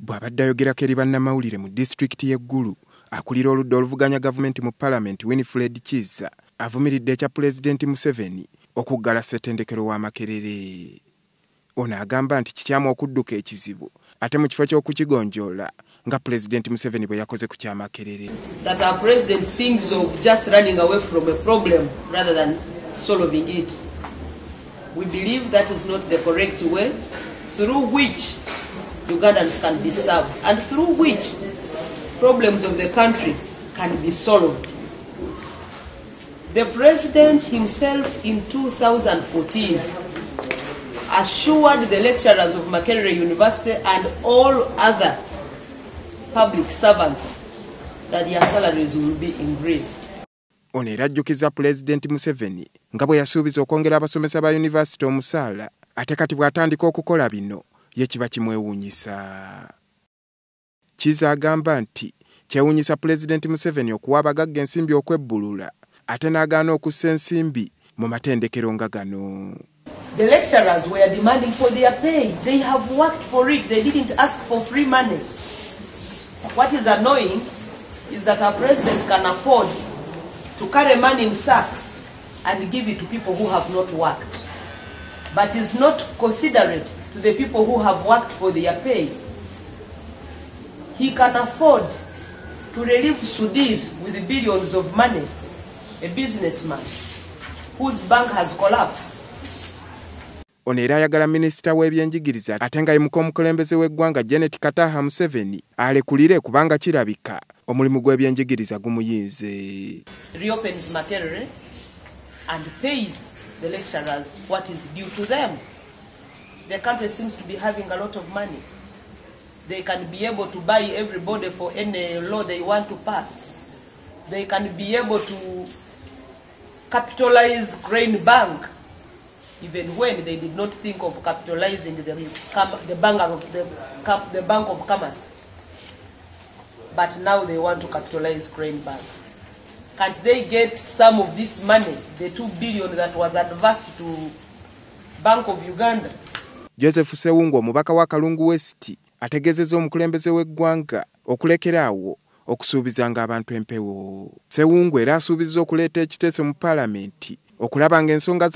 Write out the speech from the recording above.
Bw'abadde ayogerako eri bannamawulire mu disitulikiti y'Eggulu, akulira oludda oluvuganya gavumenti mu Paalamenti Winifred Kizza avumiridde ekya Pulezidenti Museveni okuggala ssettendekero wa Makerere. Ono agamba nti kikyamu okudduka ekizibu ate mu kifo ky'okukigonjoola nga Pulezidenti Museveni bwe yakoze ku kya Makerere. That our president thinks of just running away from a problem rather than solving it. We believe that is not the correct way through which Ugandans can be served and through which problems of the country can be solved. The president himself in 2014 assured the lecturers of Makerere University and all other public servants that their salaries will be increased. Ono era ajjukiza Pulezidenti Museveni nga bwe yasuubiza okwongera abasomesa ba yunivasite omusaala ate kati bw'atandika okukola bino ye kiba kimwewuunyisa. Kizza agamba nti kyewuunyisa Pulezidenti Museveni okuwa abagagga ensimbi okwebbulula ate n'agaana okussa ensimbi mu matendekero nga gano. The lecturers were demanding for their pay. They have worked for it. They didn't ask for free money. What is annoying is that our president can afford to carry money in sacks and give it to people who have not worked, but is not considerate to the people who have worked for their pay. He can afford to relieve Sudir with billions of money, a businessman whose bank has collapsed. Ono era ayagala minisita w'ebyenjigiriza ate nga yemuka omukulembeze w'eggwanga Janet Kataha Museveni alekulire kubanga kirabika omulimu gw'ebyenjigiriza gumuyinze. Reopens Makerere and pays the lecturers what is due to them. The country seems to be having a lot of money. They can be able to buy everybody for any law they want to pass. They can be able to capitalize Grain Bank, even when they did not think of capitalizing the Bank of Commerce. But now they want to capitalize Grain Bank. Can't they get some of this money, the 2 billion that was advanced to Bank of Uganda? Joseph Sewungu omubaka wa Kalungu West ategezeza omukulembeze w'eggwanga okulekeraawo okusuubizanga abantu empewo. Sewungu era asuubizza okuleeta ekiteeso mu Paalamenti okulaba ng'ensonga